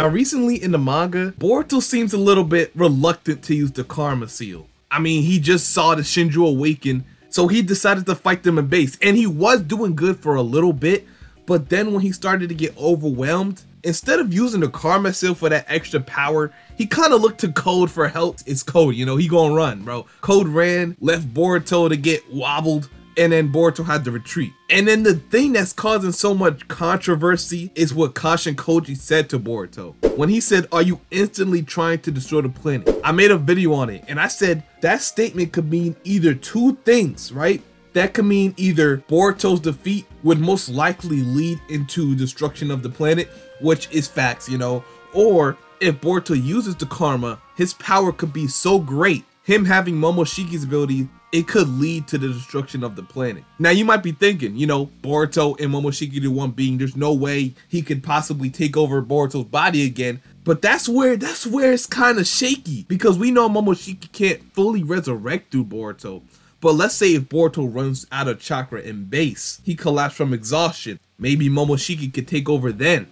Now recently in the manga, Boruto seems a little bit reluctant to use the Karma Seal. I mean, he just saw the Shinju awaken, so he decided to fight them in base, and he was doing good for a little bit, but then when he started to get overwhelmed, instead of using the Karma Seal for that extra power, he kind of looked to Code for help. It's Code, you know, he gonna run, bro. Code ran, left Boruto to get wobbled, and then Boruto had to retreat. And then the thing that's causing so much controversy is what KASHIN KOJI said to Boruto. When he said, "Are you instantly trying to destroy the planet?" I made a video on it, and I said that statement could mean either two things, right? That could mean either Boruto's defeat would most likely lead into destruction of the planet, which is facts, you know, or if Boruto uses the karma, his power could be so great, him having Momoshiki's ability, it could lead to the destruction of the planet. Now you might be thinking, you know, Boruto and Momoshiki the one being, there's no way he could possibly take over Boruto's body again. But that's where it's kind of shaky, because we know Momoshiki can't fully resurrect through Boruto. But let's say if Boruto runs out of chakra in base, he collapsed from exhaustion, maybe Momoshiki could take over then.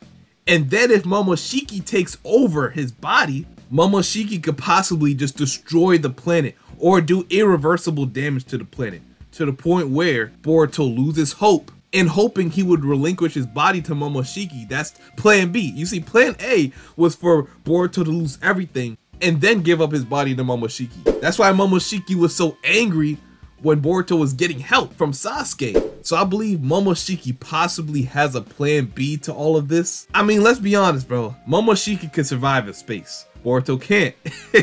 And then if Momoshiki takes over his body, Momoshiki could possibly just destroy the planet or do irreversible damage to the planet, to the point where Boruto loses hope, and hoping he would relinquish his body to Momoshiki. That's plan B. You see, plan A was for Boruto to lose everything and then give up his body to Momoshiki. That's why Momoshiki was so angry when Boruto was getting help from Sasuke. So I believe Momoshiki possibly has a plan B to all of this. I mean, let's be honest, bro. Momoshiki could survive in space. Boruto can't.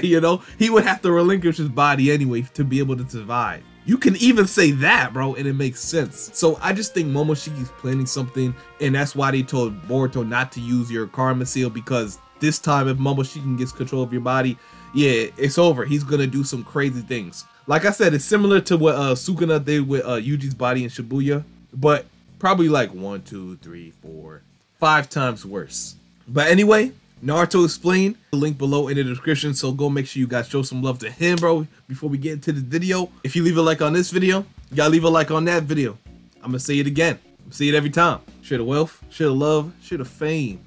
You know, he would have to relinquish his body anyway to be able to survive. You can even say that, bro, and it makes sense. So I just think Momoshiki's planning something, and that's why they told Boruto not to use your Karma Seal, because this time if Momoshiki gets control of your body, yeah, it's over. He's gonna do some crazy things. Like I said, it's similar to what Sukuna did with Yuji's body in Shibuya, but probably like 1, 2, 3, 4, 5 times worse. But anyway, Naruto explained, the link below in the description, so go make sure you guys show some love to him, bro, before we get into the video. If you leave a like on this video, you gotta leave a like on that video. I'm gonna say it again. I'm gonna say it every time. Share the wealth, share the love, share the fame.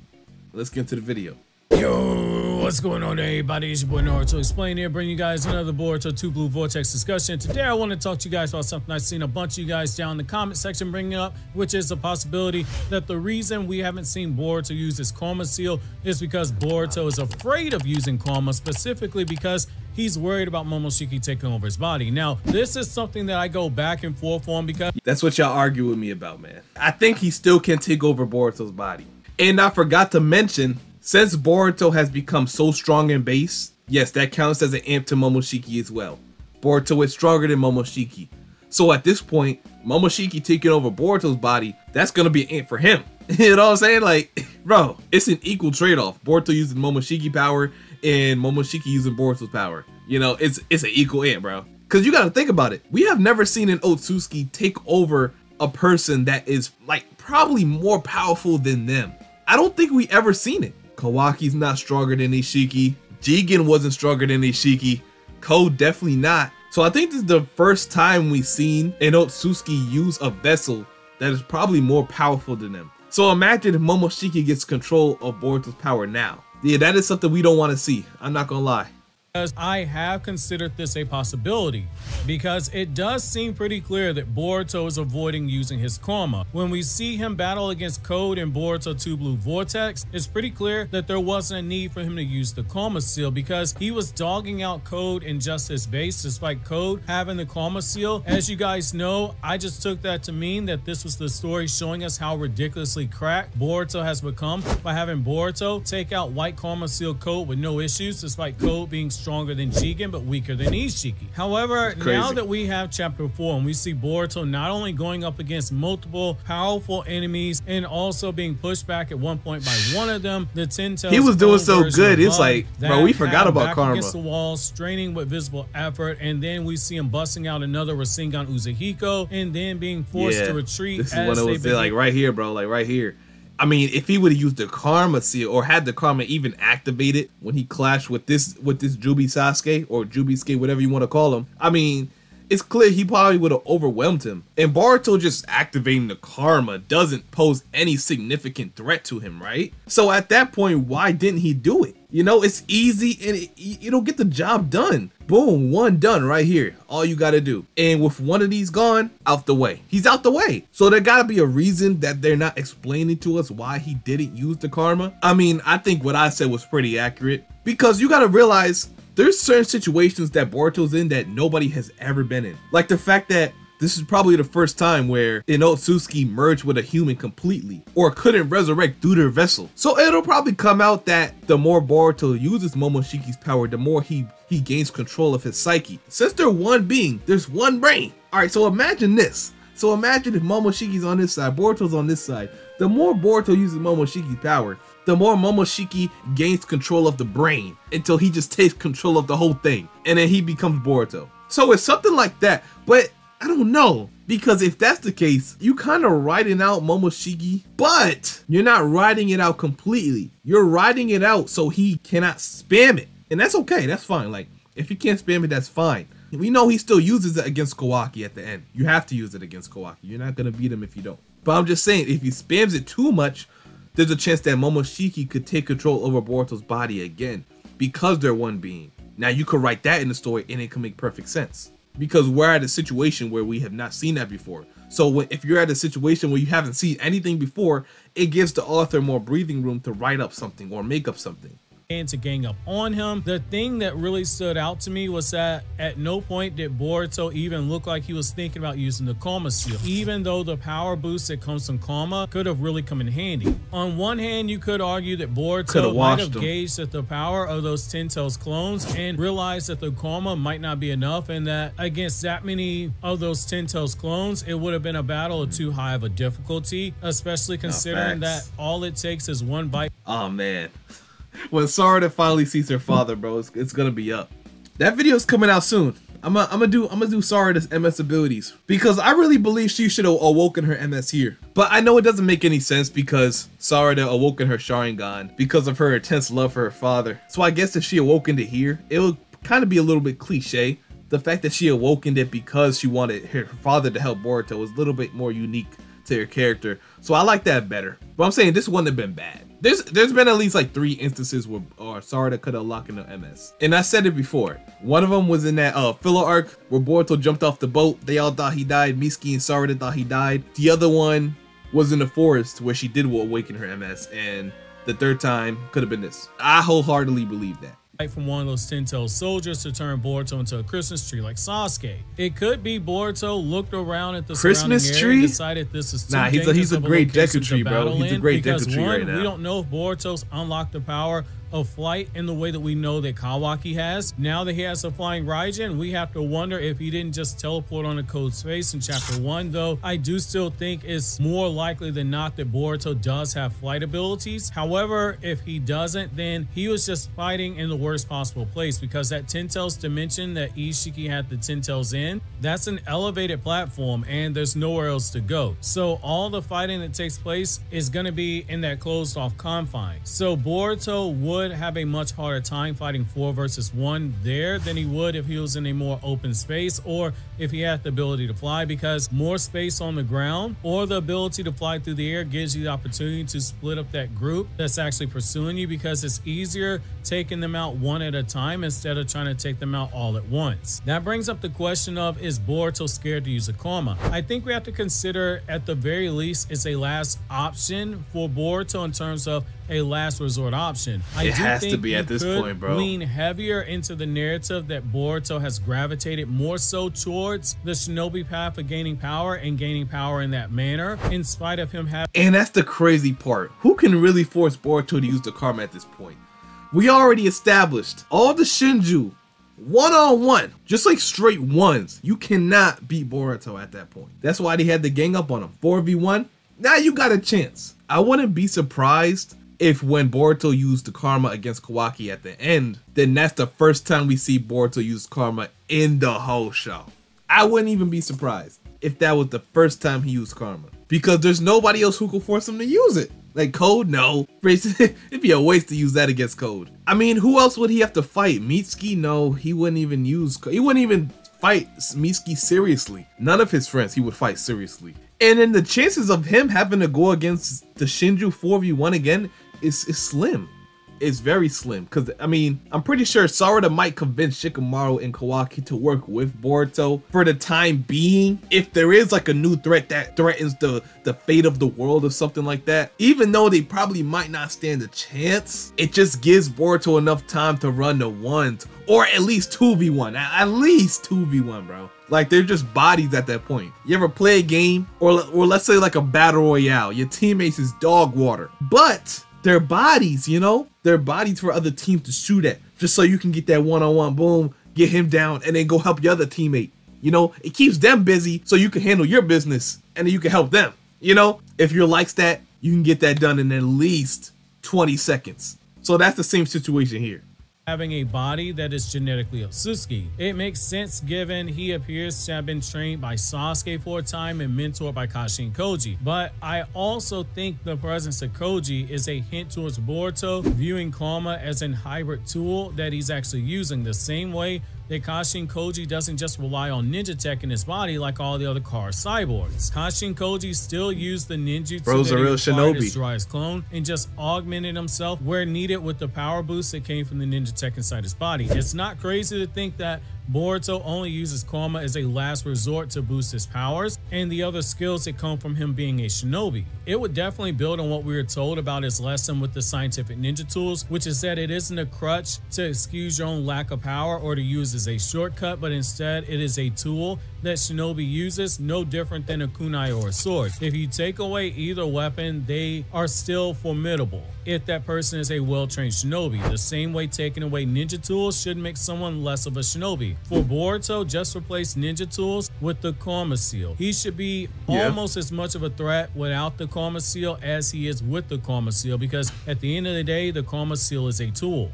Let's get into the video. Yo, what's going on, everybody? It's your boy Naruto Explain here, bringing you guys another Boruto 2 Blue Vortex discussion. Today I want to talk to you guys about something I've seen a bunch of you guys down in the comment section bringing up, which is the possibility that the reason we haven't seen Boruto use his Karma Seal is because Boruto is afraid of using Karma, specifically because he's worried about Momoshiki taking over his body. Now, this is something that I go back and forth on because that's what y'all argue with me about, man. I think he still can take over Boruto's body. And I forgot to mention, since Boruto has become so strong in base, yes, that counts as an amp to Momoshiki as well. Boruto is stronger than Momoshiki. So at this point, Momoshiki taking over Boruto's body, that's gonna be an amp for him. You know what I'm saying? Like, bro, it's an equal trade-off. Boruto using Momoshiki power and Momoshiki using Boruto's power. You know, it's an equal amp, bro. Cause you gotta think about it. We have never seen an OTSUTSUKI take over a person that is like probably more powerful than them. I don't think we ever seen it. Kawaki's not stronger than Ishiki. Jigen wasn't stronger than Ishiki. Code definitely not. So I think this is the first time we've seen an OTSUTSUKI use a vessel that is probably more powerful than them. So imagine if Momoshiki gets control of Boruto's power now. Yeah, that is something we don't want to see. I'm not gonna lie. I have considered this a possibility because it does seem pretty clear that Boruto is avoiding using his Karma. When we see him battle against Code in Boruto 2 Blue Vortex, it's pretty clear that there wasn't a need for him to use the Karma Seal because he was dogging out Code in just his base despite Code having the Karma Seal. As you guys know, I just took that to mean that this was the story showing us how ridiculously cracked Boruto has become by having Boruto take out White Karma Seal Code with no issues despite Code being stronger than Jigen but weaker than Ishiki. However, now that we have chapter 4 and we see Boruto not only going up against multiple powerful enemies and also being pushed back at one point by one of them, the Ten Tails. He was doing so good. It's like, bro, we forgot about back Karma. Against the wall, straining with visible effort, and then we see him busting out another Rasengan Uzuhiko and then being forced to retreat. This is what it was like right here, bro, like right here. I mean, if he would have used the Karma Seal or had the Karma even activated when he clashed with this Jubi Sasuke or Jubisuke, whatever you want to call him, I mean, it's clear he probably would have overwhelmed him. And Boruto just activating the karma doesn't pose any significant threat to him, right? So at that point, why didn't he do it? You know, it's easy and it'll get the job done. Boom, one done right here. All you gotta do. And with one of these gone, out the way. He's out the way. So there gotta be a reason that they're not explaining to us why he didn't use the karma. I mean, I think what I said was pretty accurate, because you gotta realize there's certain situations that Boruto's in that nobody has ever been in. Like the fact that this is probably the first time where an OTSUTSUKI merged with a human completely, or couldn't resurrect through their vessel. So it'll probably come out that the more Boruto uses Momoshiki's power, the more he gains control of his psyche. Since they're one being, there's one brain. All right, so imagine this. So imagine if Momoshiki's on this side, Boruto's on this side. The more Boruto uses Momoshiki's power, the more Momoshiki gains control of the brain until he just takes control of the whole thing. And then he becomes Boruto. So it's something like that, but I don't know, because if that's the case, you kind of writing out Momoshiki, but you're not writing it out completely. You're writing it out so he cannot spam it. And that's okay, that's fine. Like, if he can't spam it, that's fine. We know he still uses it against Kawaki at the end. You have to use it against Kawaki. You're not going to beat him if you don't. But I'm just saying, if he spams it too much, there's a chance that Momoshiki could take control over Boruto's body again, because they're one being. Now you could write that in the story and it can make perfect sense, because we're at a situation where we have not seen that before. So if you're at a situation where you haven't seen anything before, it gives the author more breathing room to write up something or make up something. And to gang up on him. The thing that really stood out to me was that at no point did Boruto even look like he was thinking about using the karma seal, even though the power boost that comes from karma could have really come in handy. On one hand, you could argue that Boruto might have gauged at the power of those Ten Tails clones and realized that the karma might not be enough, and that against that many of those Ten Tails clones, it would have been a battle of too high of a difficulty, especially considering that all it takes is one bite. Oh man. When Sarada finally sees her father, bro, it's gonna be up. That video's coming out soon. I'm gonna do Sarada's MS abilities, because I really believe she should have awoken her MS here. But I know it doesn't make any sense because Sarada awoken her Sharingan because of her intense love for her father. So I guess if she awokened it here, it would kind of be a little bit cliche. The fact that she awokened it because she wanted her father to help Boruto was a little bit more unique to her character. So I like that better. But I'm saying this wouldn't have been bad. There's been at least like 3 instances where Sarada could have locked in the MS. And I said it before. One of them was in that filler arc where Boruto jumped off the boat. They all thought he died. Mitsuki and Sarada thought he died. The other one was in the forest where she did awaken her MS. And the third time could have been this. I wholeheartedly believe that. From one of those Ten Tails soldiers to turn Boruto into a Christmas tree like Sasuke. It could be Boruto looked around at the Christmas surrounding tree area and decided this is too he's a great Deku tree, bro. He's a great Deku tree right now. We don't know if Boruto's unlocked the power of flight in the way that we know that Kawaki has. Now that he has a flying Raijin, we have to wonder if he didn't just teleport on a code space in chapter 1, though I do still think it's more likely than not that Boruto does have flight abilities. However, if he doesn't, then he was just fighting in the worst possible place, because that Ten Tails dimension that Ishiki had the Ten Tails in, that's an elevated platform and there's nowhere else to go. So all the fighting that takes place is going to be in that closed off confine. So Boruto would have a much harder time fighting 4 versus 1 there than he would if he was in a more open space, or if he had the ability to fly, because more space on the ground or the ability to fly through the air gives you the opportunity to split up that group that's actually pursuing you, because it's easier taking them out one at a time instead of trying to take them out all at once. That brings up the question of, is Boruto scared to use a karma? I think we have to consider at the very least it's a last option for Boruto in terms of a last resort option. It has to be at this point, bro. Lean heavier into the narrative that Boruto has gravitated more so towards the shinobi path of gaining power and gaining power in that manner, in spite of him having. And that's the crazy part. Who can really force Boruto to use the karma at this point? We already established all the Shinju one-on-one, just like straight ones. You cannot beat Boruto at that point. That's why they had the gang up on him. 4v1. Now you got a chance. I wouldn't be surprised if when Boruto used the karma against Kawaki at the end, then that's the first time we see Boruto use karma in the whole show. I wouldn't even be surprised if that was the first time he used karma, because there's nobody else who could force him to use it. Like Code, no. It'd be a waste to use that against Code. I mean, who else would he have to fight? Mitsuki? No, he wouldn't even use. He wouldn't even fight Mitsuki seriously. None of his friends he would fight seriously. And then the chances of him having to go against the Shinju 4v1 again is slim. It's very slim, because I mean, I'm pretty sure Sarada might convince Shikamaru and Kawaki to work with Boruto for the time being. If there is like a new threat that threatens the fate of the world or something like that, even though they probably might not stand a chance, it just gives Boruto enough time to run the ones, or at least 2v1, at least 2v1, bro. Like, they're just bodies at that point. You ever play a game, or let's say like a battle royale, your teammates is dog water, but they're bodies, you know? They're bodies for other teams to shoot at, just so you can get that one-on-one, boom, get him down, and then go help your other teammate. You know, it keeps them busy so you can handle your business, and then you can help them. You know, if you're like that, you can get that done in at least 20 seconds. So that's the same situation here. Having a body that is genetically OTSUTSUKI. It makes sense given he appears to have been trained by Sasuke for a time and mentored by KASHIN KOJI. But I also think the presence of KOJI is a hint towards Boruto viewing Karma as an hybrid tool that he's actually using, the same way that KASHIN KOJI doesn't just rely on ninja tech in his body like all the other car cyborgs. KASHIN KOJI still used the ninjutsu Bro's that a real he acquired shinobi. as Jiraiya's clone and just augmented himself where needed with the power boost that came from the ninja tech inside his body. It's not crazy to think that Boruto only uses Karma as a last resort to boost his powers and the other skills that come from him being a shinobi. It would definitely build on what we were told about his lesson with the scientific ninja tools, which is that it isn't a crutch to excuse your own lack of power or to use as a shortcut, but instead it is a tool that shinobi uses, no different than a kunai or a sword. If you take away either weapon, they are still formidable if that person is a well-trained shinobi. The same way taking away ninja tools should make someone less of a shinobi. For Boruto, just replace ninja tools with the Karma Seal. He should be almost as much of a threat without the Karma Seal as he is with the Karma Seal, because at the end of the day, the Karma Seal is a tool.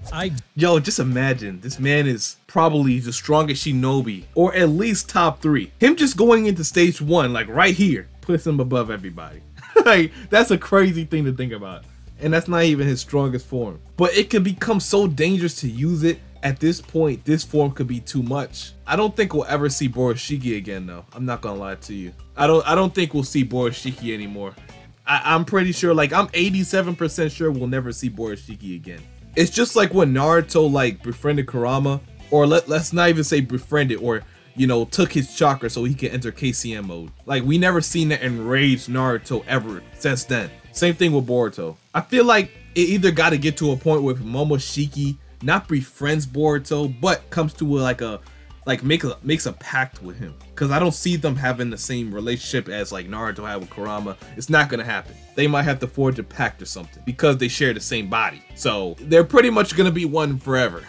Yo, just imagine, this man is probably the strongest shinobi, or at least top 3. Him just going into stage 1, like right here, puts him above everybody. Like, that's a crazy thing to think about. And that's not even his strongest form. But it could become so dangerous to use it. At this point, this form could be too much. I don't think we'll ever see Momoshiki again, though. I'm not gonna lie to you. I don't think we'll see Momoshiki anymore. I'm pretty sure, like, I'm 87% sure we'll never see Momoshiki again. It's just like when Naruto, like, befriended Kurama, or let's not even say befriended, or, you know, took his chakra so he can enter KCM mode. Like, we never seen that enraged Naruto ever since then. Same thing with Boruto. I feel like it either got to get to a point where Momoshiki not befriends Boruto, but comes to makes a pact with him. Cause I don't see them having the same relationship as like Naruto had with Kurama. It's not gonna happen. They might have to forge a pact or something because they share the same body. So they're pretty much gonna be one forever.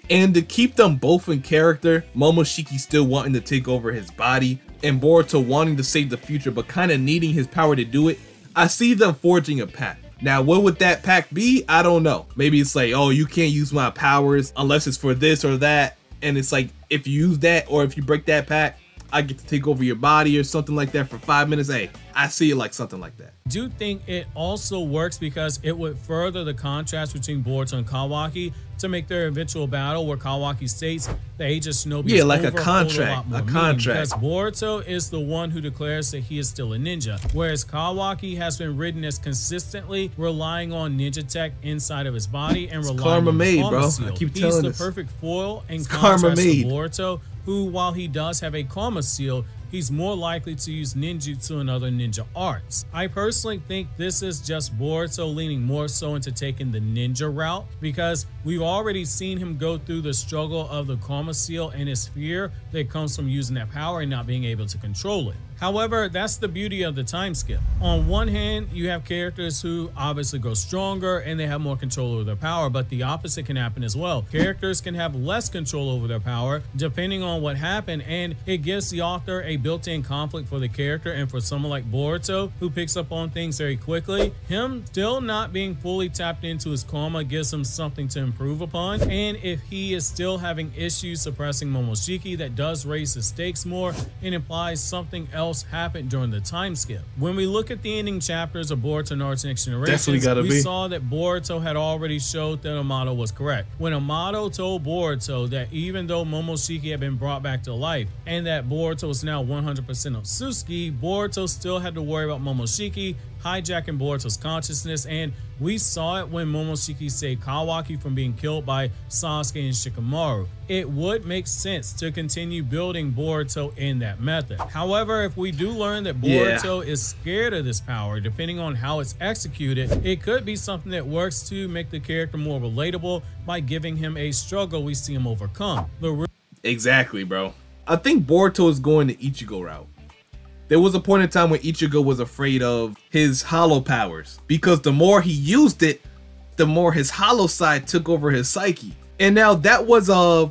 And to keep them both in character, Momoshiki still wanting to take over his body, and Boruto wanting to save the future but kind of needing his power to do it, I see them forging a pact. Now, what would that pact be? I don't know. Maybe it's like, oh, you can't use my powers unless it's for this or that. And it's like, if you use that or if you break that pact, I get to take over your body or something like that for 5 minutes. Hey, I see it like something like that. I do think it also works because it would further the contrast between Boruto and Kawaki to make their eventual battle where Kawaki states the age of shinobi is like over, a contract, because Boruto is the one who declares that he is still a ninja, whereas Kawaki has been written as consistently relying on ninja tech inside of his body and relying karma on made, the bro. seal. I keep He's telling the this. perfect foil and Karma contrast to made. Boruto, who, while he does have a Karma Seal, he's more likely to use ninjutsu and other ninja arts. I personally think this is just Boruto leaning more so into taking the ninja route, because we've already seen him go through the struggle of the Karma Seal and his fear that comes from using that power and not being able to control it. However, that's the beauty of the time skip. On one hand, you have characters who obviously grow stronger and they have more control over their power, but the opposite can happen as well. Characters can have less control over their power depending on what happened, and it gives the author a built-in conflict for the character. And for someone like Boruto, who picks up on things very quickly, him still not being fully tapped into his karma gives him something to improve upon, and if he is still having issues suppressing Momoshiki, that does raise the stakes more and implies something else happened during the time skip. When we look at the ending chapters of Boruto Naruto Next Generation, we saw that Boruto had already showed that Amato was correct. When Amato told Boruto that even though Momoshiki had been brought back to life and that Boruto was now 100% Otsutsuki, Boruto still had to worry about Momoshiki hijacking Boruto's consciousness, and we saw it when Momoshiki saved Kawaki from being killed by Sasuke and Shikamaru. It would make sense to continue building Boruto in that method. However, if we do learn that Boruto is scared of this power, depending on how it's executed, it could be something that works to make the character more relatable by giving him a struggle we see him overcome. Exactly, bro. I think Boruto is going the Ichigo route. There was a point in time when Ichigo was afraid of his hollow powers, because the more he used it, the more his hollow side took over his psyche. And now that was a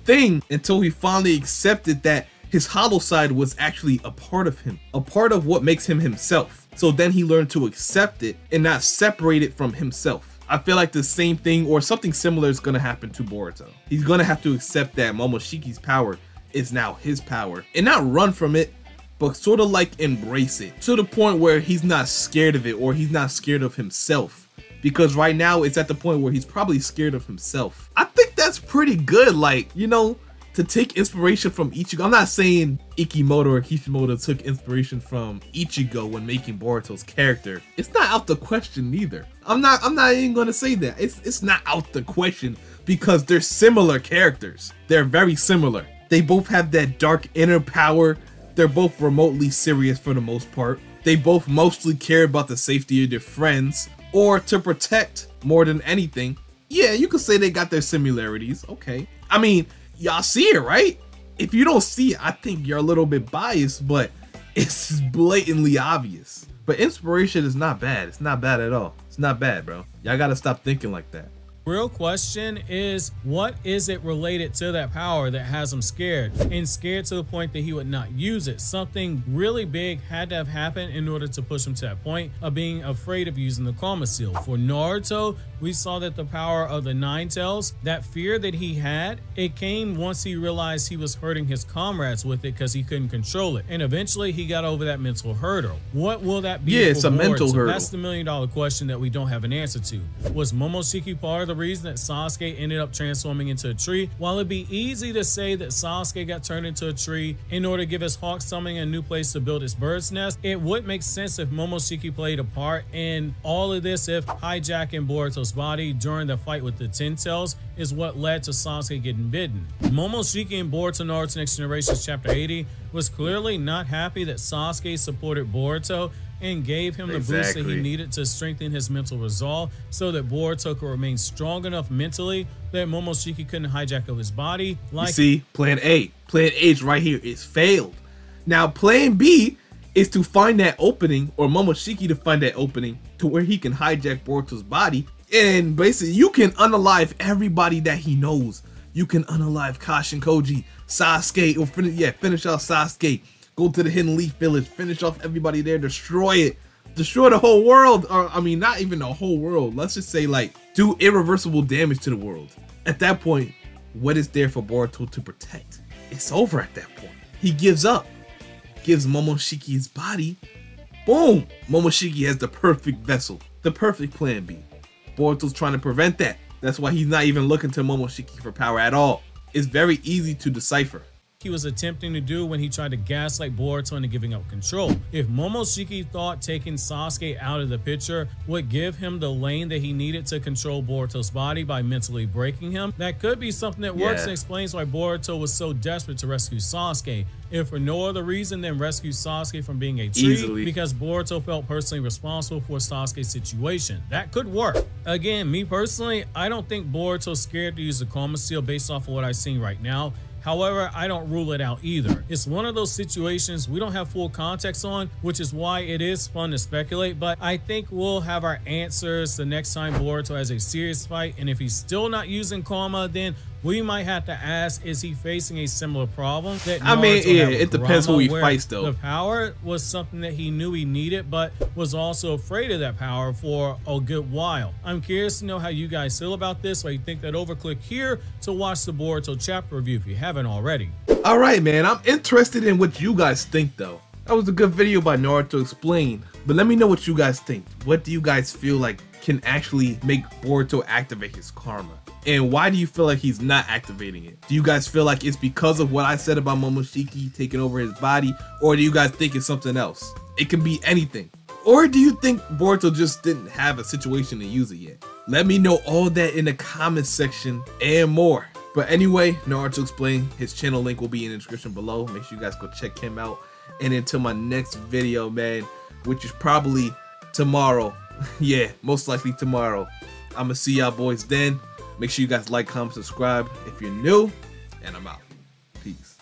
thing until he finally accepted that his hollow side was actually a part of him, a part of what makes him himself. So then he learned to accept it and not separate it from himself. I feel like the same thing or something similar is going to happen to Boruto. He's going to have to accept that Momoshiki's power is now his power and not run from it, but sort of like embrace it to the point where he's not scared of it or he's not scared of himself. Because right now it's at the point where he's probably scared of himself. I think that's pretty good, like, you know, to take inspiration from Ichigo. I'm not saying Ikimoto or Kishimoto took inspiration from Ichigo when making Boruto's character. It's not out the question either. I'm not even gonna say that. It's not out the question because they're similar characters. They're very similar. They both have that dark inner power. They're both remotely serious for the most part. They both mostly care about the safety of their friends or to protect more than anything. Yeah, you could say they got their similarities. Okay. I mean, y'all see it, right? If you don't see it, I think you're a little bit biased, but it's blatantly obvious. But inspiration is not bad. It's not bad at all. It's not bad, bro. Y'all gotta stop thinking like that. Real question is, what is it related to that power that has him scared, and scared to the point that he would not use it? Something really big had to have happened in order to push him to that point of being afraid of using the Karma Seal. For Naruto, we saw that the power of the Nine Tails, that fear that he had, it came once he realized he was hurting his comrades with it because he couldn't control it. And eventually he got over that mental hurdle. What will that be? Yeah, it's a mental hurdle. That's the million-dollar question that we don't have an answer to. Was Momoshiki part of the reason that Sasuke ended up transforming into a tree? While it'd be easy to say that Sasuke got turned into a tree in order to give his hawk summoning a new place to build his bird's nest, it would make sense if Momoshiki played a part in all of this, if hijacking Boruto's body during the fight with the Ten Tails is what led to Sasuke getting bitten. Momoshiki in Boruto Naruto Next Generation Chapter 80 was clearly not happy that Sasuke supported Boruto and gave him the boost that he needed to strengthen his mental resolve so that Boruto could remain strong enough mentally that Momoshiki couldn't hijack of his body. Like, you see, plan A is right here. It's failed. Now plan B is to find that opening, or Momoshiki to find that opening to where he can hijack Boruto's body, and basically you can unalive everybody that he knows. You can unalive Kashin, Koji, Sasuke, or finish off Sasuke. Go to the Hidden Leaf Village, finish off everybody there, destroy it, destroy the whole world, or I mean, not even the whole world. Let's just say, like, do irreversible damage to the world. At that point, what is there for Boruto to protect? It's over at that point. He gives up, gives Momoshiki his body. Boom! Momoshiki has the perfect vessel, the perfect plan B. Boruto's trying to prevent that. That's why he's not even looking to Momoshiki for power at all. It's very easy to decipher. He was attempting to do when he tried to gaslight Boruto into giving up control. If Momoshiki thought taking Sasuke out of the picture would give him the lane that he needed to control Boruto's body by mentally breaking him, that could be something that works and explains why Boruto was so desperate to rescue Sasuke, if for no other reason than rescue Sasuke from being a tree, because Boruto felt personally responsible for Sasuke's situation. That could work. Again, me personally, I don't think Boruto's scared to use the Karma Seal based off of what I've seen right now. However, I don't rule it out either. It's one of those situations we don't have full context on, which is why it is fun to speculate, but I think we'll have our answers the next time Boruto has a serious fight, and if he's still not using karma, then we might have to ask, is he facing a similar problem that I mean, Naruto yeah, had with it depends who he Kurama, fights though. The power was something that he knew he needed, but was also afraid of that power for a good while. I'm curious to know how you guys feel about this, so you think that over, click here to watch the Boruto chapter review if you haven't already. All right, man, I'm interested in what you guys think though. That was a good video by Naruto Explained, but let me know what you guys think. What do you guys feel like can actually make Boruto activate his karma? And why do you feel like he's not activating it? Do you guys feel like it's because of what I said about Momoshiki taking over his body? Or do you guys think it's something else? It can be anything. Or do you think Boruto just didn't have a situation to use it yet? Let me know all that in the comment section and more. But anyway, Naruto Explained, his channel link will be in the description below. Make sure you guys go check him out. And until my next video, man, which is probably tomorrow. Yeah, most likely tomorrow. I'ma see y'all boys then. Make sure you guys like, comment, subscribe if you're new, and I'm out. Peace.